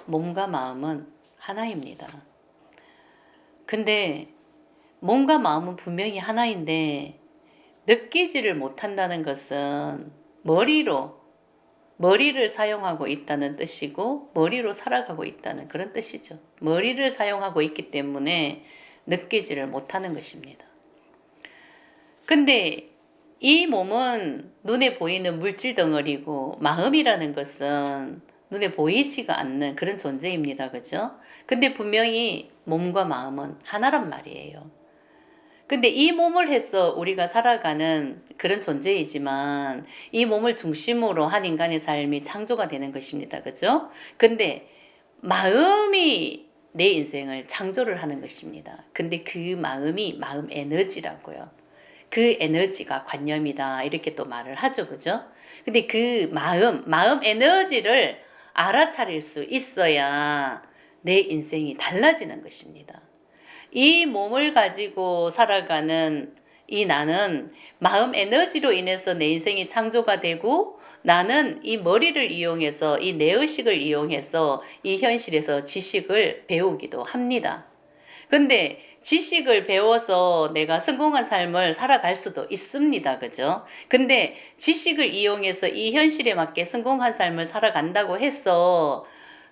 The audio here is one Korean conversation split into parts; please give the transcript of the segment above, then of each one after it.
몸과 마음은 하나입니다. 근데 몸과 마음은 분명히 하나인데 느끼지를 못한다는 것은 머리를 사용하고 있다는 뜻이고 머리로 살아가고 있다는 그런 뜻이죠. 머리를 사용하고 있기 때문에 느끼지를 못하는 것입니다. 근데 이 몸은 눈에 보이는 물질 덩어리고 마음이라는 것은 눈에 보이지가 않는 그런 존재입니다. 그죠? 근데 분명히 몸과 마음은 하나란 말이에요. 근데 이 몸을 해서 우리가 살아가는 그런 존재이지만 이 몸을 중심으로 한 인간의 삶이 창조가 되는 것입니다. 그죠? 근데 마음이 내 인생을 창조를 하는 것입니다. 근데 그 마음이 마음 에너지라고요. 그 에너지가 관념이다. 이렇게 또 말을 하죠. 그죠? 근데 그 마음 에너지를 알아차릴 수 있어야 내 인생이 달라지는 것입니다. 이 몸을 가지고 살아가는 이 나는 마음 에너지로 인해서 내 인생이 창조가 되고 나는 이 머리를 이용해서 이 뇌의식을 이용해서 이 현실에서 지식을 배우기도 합니다. 근데 지식을 배워서 내가 성공한 삶을 살아갈 수도 있습니다. 그죠? 근데 지식을 이용해서 이 현실에 맞게 성공한 삶을 살아간다고 해서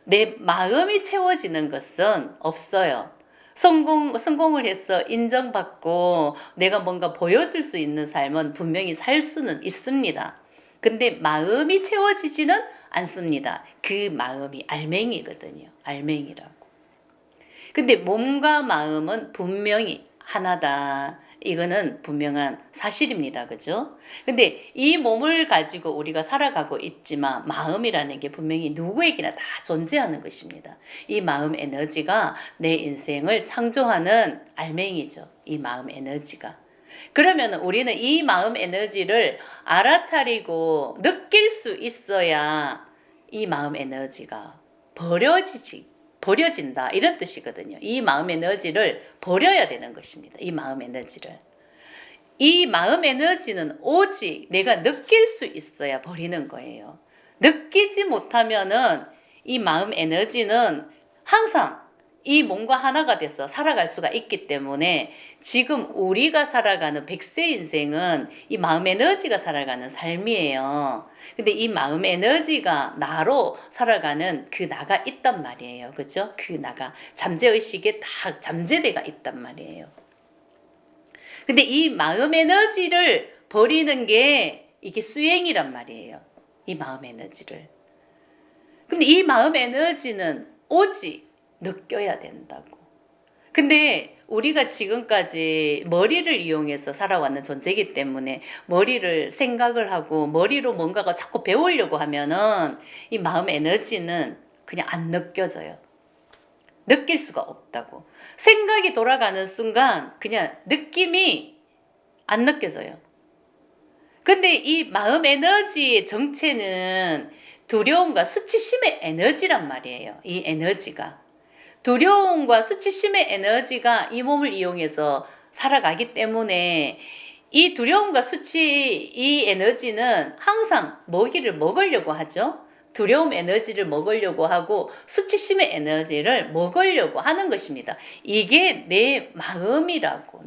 내 마음이 채워지는 것은 없어요. 성공을 해서 인정받고 내가 뭔가 보여줄 수 있는 삶은 분명히 살 수는 있습니다. 근데 마음이 채워지지는 않습니다. 그 마음이 알맹이거든요. 알맹이라고. 근데 몸과 마음은 분명히 하나다. 이거는 분명한 사실입니다. 그죠? 근데 이 몸을 가지고 우리가 살아가고 있지만 마음이라는 게 분명히 누구에게나 다 존재하는 것입니다. 이 마음 에너지가 내 인생을 창조하는 알맹이죠. 이 마음 에너지가. 그러면 우리는 이 마음 에너지를 알아차리고 느낄 수 있어야 이 마음 에너지가 버려진다 이런 뜻이거든요. 이 마음 에너지를 버려야 되는 것입니다. 이 마음 에너지를. 이 마음 에너지는 오직 내가 느낄 수 있어야 버리는 거예요. 느끼지 못하면은 이 마음 에너지는 항상 이 몸과 하나가 돼서 살아갈 수가 있기 때문에 지금 우리가 살아가는 100세 인생은 이 마음 에너지가 살아가는 삶이에요. 근데 이 마음 에너지가 나로 살아가는 그 나가 있단 말이에요. 그죠? 그 나가 잠재의식에 다 잠재대가 있단 말이에요. 근데 이 마음 에너지를 버리는 게 이게 수행이란 말이에요. 이 마음 에너지를. 근데 이 마음 에너지는 오직 느껴야 된다고. 근데 우리가 지금까지 머리를 이용해서 살아왔는 존재이기 때문에 머리를 생각을 하고 머리로 뭔가가 자꾸 배우려고 하면은 이 마음 에너지는 그냥 안 느껴져요. 느낄 수가 없다고. 생각이 돌아가는 순간 그냥 느낌이 안 느껴져요. 근데 이 마음 에너지의 정체는 두려움과 수치심의 에너지란 말이에요. 이 에너지가. 두려움과 수치심의 에너지가 이 몸을 이용해서 살아가기 때문에 이 두려움과 이 에너지는 항상 먹이를 먹으려고 하죠. 두려움 에너지를 먹으려고 하고 수치심의 에너지를 먹으려고 하는 것입니다. 이게 내 마음이라고.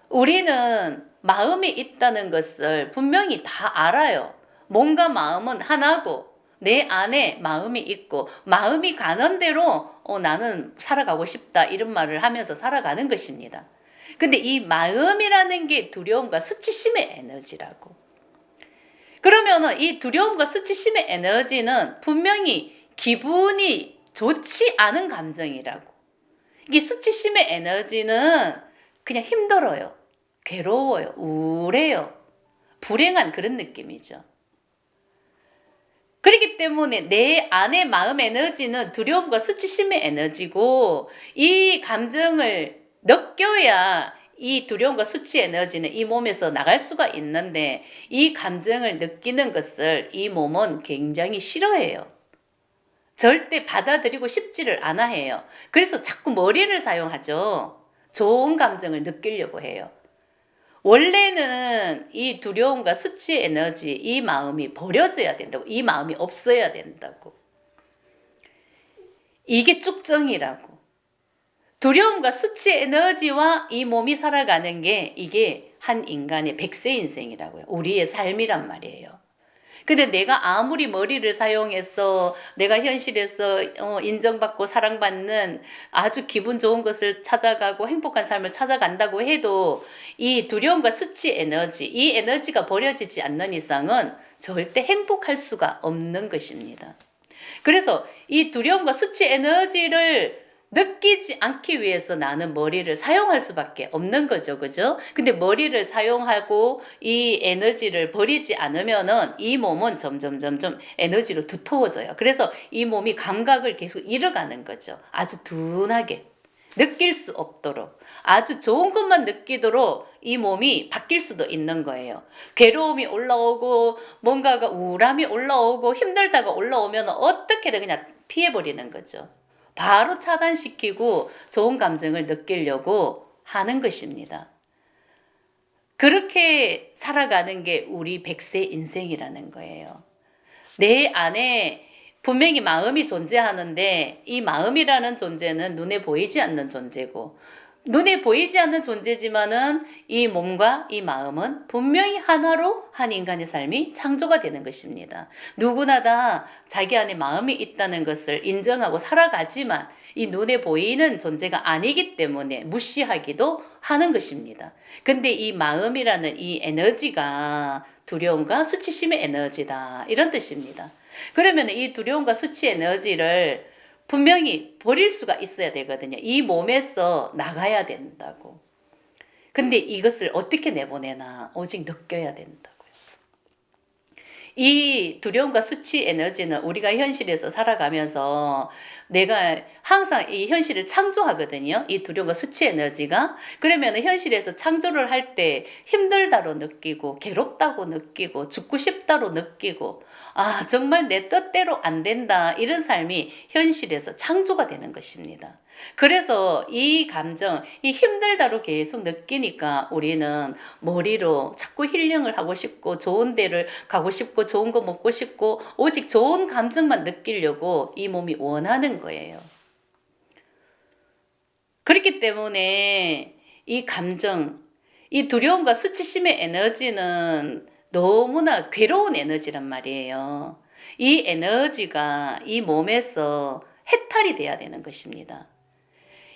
우리는 마음이 있다는 것을 분명히 다 알아요. 몸과 마음은 하나고 내 안에 마음이 있고 마음이 가는 대로 나는 살아가고 싶다 이런 말을 하면서 살아가는 것입니다. 근데 이 마음이라는 게 두려움과 수치심의 에너지라고. 그러면은 이 두려움과 수치심의 에너지는 분명히 기분이 좋지 않은 감정이라고. 이 수치심의 에너지는 그냥 힘들어요. 괴로워요. 우울해요. 불행한 그런 느낌이죠. 그렇기 때문에 내 안의 마음 에너지는 두려움과 수치심의 에너지고 이 감정을 느껴야 이 두려움과 수치 에너지는 이 몸에서 나갈 수가 있는데 이 감정을 느끼는 것을 이 몸은 굉장히 싫어해요. 절대 받아들이고 싶지를 않아 해요. 그래서 자꾸 머리를 사용하죠. 좋은 감정을 느끼려고 해요. 원래는 이 두려움과 수치 에너지, 이 마음이 버려져야 된다고. 이 마음이 없어야 된다고. 이게 쭉정이라고. 두려움과 수치의 에너지와 이 몸이 살아가는 게 이게 한 인간의 100세 인생이라고요. 우리의 삶이란 말이에요. 근데 내가 아무리 머리를 사용해서 내가 현실에서 인정받고 사랑받는 아주 기분 좋은 것을 찾아가고 행복한 삶을 찾아간다고 해도 이 두려움과 수치 에너지, 이 에너지가 버려지지 않는 이상은 절대 행복할 수가 없는 것입니다. 그래서 이 두려움과 수치 에너지를 느끼지 않기 위해서 나는 머리를 사용할 수밖에 없는 거죠. 그죠? 근데 머리를 사용하고 이 에너지를 버리지 않으면은 이 몸은 점점 에너지로 두터워져요. 그래서 이 몸이 감각을 계속 잃어가는 거죠. 아주 둔하게. 느낄 수 없도록. 아주 좋은 것만 느끼도록 이 몸이 바뀔 수도 있는 거예요. 괴로움이 올라오고 뭔가가 우울함이 올라오고 힘들다가 올라오면 어떻게든 그냥 피해버리는 거죠. 바로 차단시키고 좋은 감정을 느끼려고 하는 것입니다. 그렇게 살아가는 게 우리 100세 인생이라는 거예요. 내 안에 분명히 마음이 존재하는데 이 마음이라는 존재는 눈에 보이지 않는 존재고 눈에 보이지 않는 존재지만은 이 몸과 이 마음은 분명히 하나로 한 인간의 삶이 창조가 되는 것입니다. 누구나 다 자기 안에 마음이 있다는 것을 인정하고 살아가지만 이 눈에 보이는 존재가 아니기 때문에 무시하기도 하는 것입니다. 근데 이 마음이라는 이 에너지가 두려움과 수치심의 에너지다. 이런 뜻입니다. 그러면 이 두려움과 수치 에너지를 분명히 버릴 수가 있어야 되거든요. 이 몸에서 나가야 된다고. 근데 이것을 어떻게 내보내나 오직 느껴야 된다고요. 이 두려움과 수치 에너지는 우리가 현실에서 살아가면서 내가 항상 이 현실을 창조하거든요. 이 두려움과 수치 에너지가. 그러면 현실에서 창조를 할 때 힘들다로 느끼고 괴롭다고 느끼고 죽고 싶다로 느끼고 아 정말 내 뜻대로 안 된다 이런 삶이 현실에서 창조가 되는 것입니다. 그래서 이 감정, 이 힘들다로 계속 느끼니까 우리는 머리로 자꾸 힐링을 하고 싶고 좋은 데를 가고 싶고 좋은 거 먹고 싶고 오직 좋은 감정만 느끼려고 이 몸이 원하는 거예요. 그렇기 때문에 이 감정, 이 두려움과 수치심의 에너지는 너무나 괴로운 에너지란 말이에요. 이 에너지가 이 몸에서 해탈이 돼야 되는 것입니다.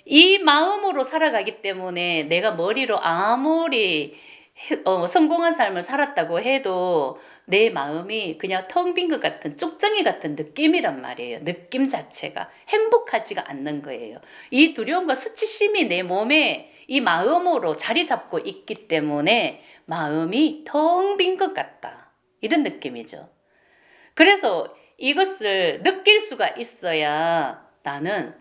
이 마음으로 살아가기 때문에 내가 머리로 아무리 성공한 삶을 살았다고 해도 내 마음이 그냥 텅 빈 것 같은 쪽정이 같은 느낌이란 말이에요. 느낌 자체가 행복하지가 않는 거예요. 이 두려움과 수치심이 내 몸에 이 마음으로 자리 잡고 있기 때문에 마음이 텅 빈 것 같다. 이런 느낌이죠. 그래서 이것을 느낄 수가 있어야 나는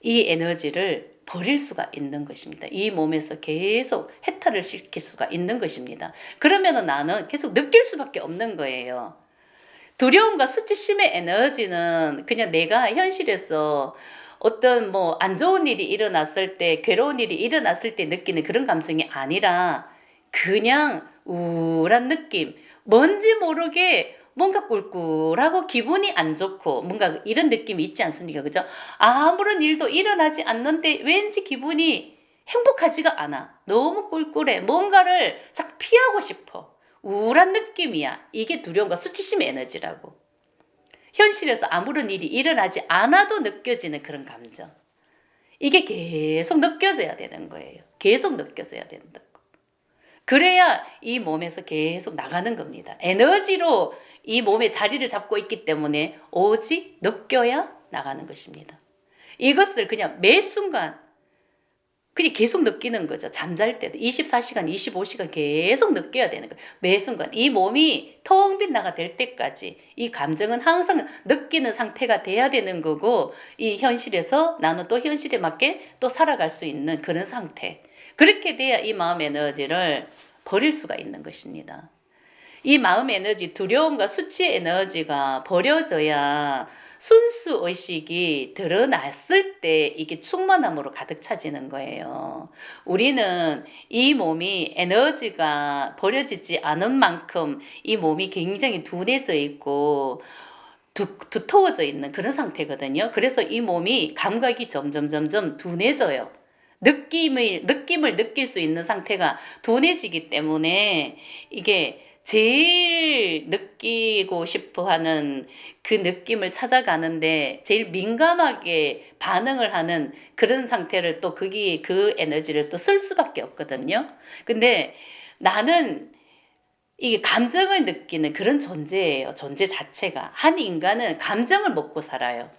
이 에너지를 버릴 수가 있는 것입니다. 이 몸에서 계속 해탈을 시킬 수가 있는 것입니다. 그러면은 나는 계속 느낄 수밖에 없는 거예요. 두려움과 수치심의 에너지는 그냥 내가 현실에서 어떤 뭐 안 좋은 일이 일어났을 때, 괴로운 일이 일어났을 때 느끼는 그런 감정이 아니라 그냥 우울한 느낌, 뭔지 모르게 뭔가 꿀꿀하고 기분이 안 좋고 뭔가 이런 느낌이 있지 않습니까? 그죠? 아무런 일도 일어나지 않는데 왠지 기분이 행복하지가 않아. 너무 꿀꿀해. 뭔가를 자꾸 피하고 싶어. 우울한 느낌이야. 이게 두려움과 수치심의 에너지라고. 현실에서 아무런 일이 일어나지 않아도 느껴지는 그런 감정. 이게 계속 느껴져야 되는 거예요. 계속 느껴져야 된다고. 그래야 이 몸에서 계속 나가는 겁니다. 에너지로 이 몸에 자리를 잡고 있기 때문에 오직 느껴야 나가는 것입니다. 이것을 그냥 매 순간 그냥 계속 느끼는 거죠. 잠잘 때도 24시간, 25시간 계속 느껴야 되는 거예요. 매 순간 이 몸이 텅 빈 나가 될 때까지 이 감정은 항상 느끼는 상태가 돼야 되는 거고 이 현실에서 나는 또 현실에 맞게 또 살아갈 수 있는 그런 상태. 그렇게 돼야 이 마음 에너지를 버릴 수가 있는 것입니다. 이 마음 에너지, 두려움과 수치 에너지가 버려져야 순수 의식이 드러났을 때 이게 충만함으로 가득 차지는 거예요. 우리는 이 몸이 에너지가 버려지지 않은 만큼 이 몸이 굉장히 둔해져 있고 두터워져 있는 그런 상태거든요. 그래서 이 몸이 감각이 점점 둔해져요. 느낌을 느낄 수 있는 상태가 둔해지기 때문에 이게 제일 느끼고 싶어 하는 그 느낌을 찾아가는데 제일 민감하게 반응을 하는 그런 상태를 또 거기 그 에너지를 또 쓸 수밖에 없거든요. 근데 나는 이게 감정을 느끼는 그런 존재예요. 존재 자체가. 한 인간은 감정을 먹고 살아요.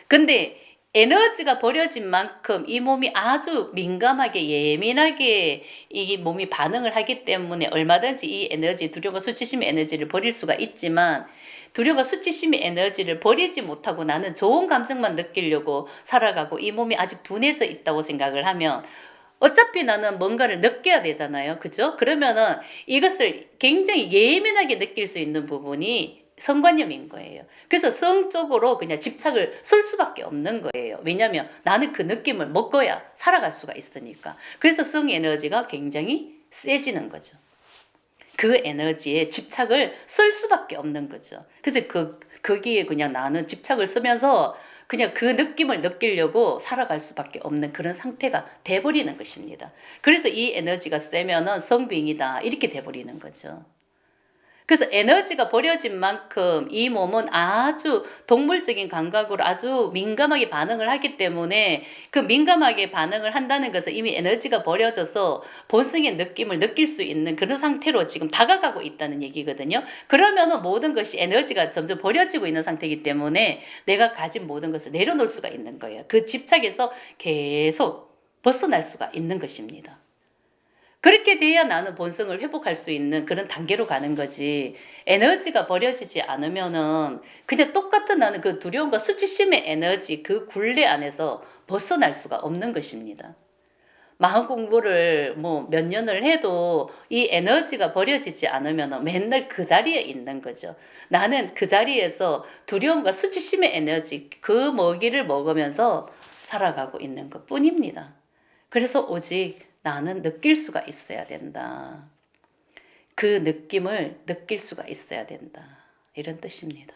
근데 에너지가 버려진 만큼 이 몸이 아주 민감하게 예민하게 이 몸이 반응을 하기 때문에 얼마든지 이 에너지, 두려움과 수치심의 에너지를 버릴 수가 있지만 두려움과 수치심의 에너지를 버리지 못하고 나는 좋은 감정만 느끼려고 살아가고 이 몸이 아직 둔해져 있다고 생각을 하면 어차피 나는 뭔가를 느껴야 되잖아요. 그죠? 그러면은 이것을 굉장히 예민하게 느낄 수 있는 부분이 성관념인 거예요. 그래서 성 쪽으로 그냥 집착을 쏠 수밖에 없는 거예요. 왜냐하면 나는 그 느낌을 먹어야 살아갈 수가 있으니까. 그래서 성 에너지가 굉장히 세지는 거죠. 그 에너지에 집착을 쓸 수밖에 없는 거죠. 그래서 거기에 그냥 나는 집착을 쓰면서 그냥 그 느낌을 느끼려고 살아갈 수밖에 없는 그런 상태가 돼버리는 것입니다. 그래서 이 에너지가 세면은 성빙이다 이렇게 돼버리는 거죠. 그래서 에너지가 버려진 만큼 이 몸은 아주 동물적인 감각으로 아주 민감하게 반응을 하기 때문에 그 민감하게 반응을 한다는 것은 이미 에너지가 버려져서 본성의 느낌을 느낄 수 있는 그런 상태로 지금 다가가고 있다는 얘기거든요. 그러면은 모든 것이 에너지가 점점 버려지고 있는 상태이기 때문에 내가 가진 모든 것을 내려놓을 수가 있는 거예요. 그 집착에서 계속 벗어날 수가 있는 것입니다. 그렇게 돼야 나는 본성을 회복할 수 있는 그런 단계로 가는 거지. 에너지가 버려지지 않으면은 그냥 똑같은 나는 그 두려움과 수치심의 에너지 그 굴레 안에서 벗어날 수가 없는 것입니다. 마음 공부를 뭐 몇 년을 해도 이 에너지가 버려지지 않으면 맨날 그 자리에 있는 거죠. 나는 그 자리에서 두려움과 수치심의 에너지 그 먹이를 먹으면서 살아가고 있는 것 뿐입니다. 그래서 오직 나는 느낄 수가 있어야 된다. 그 느낌을 느낄 수가 있어야 된다. 이런 뜻입니다.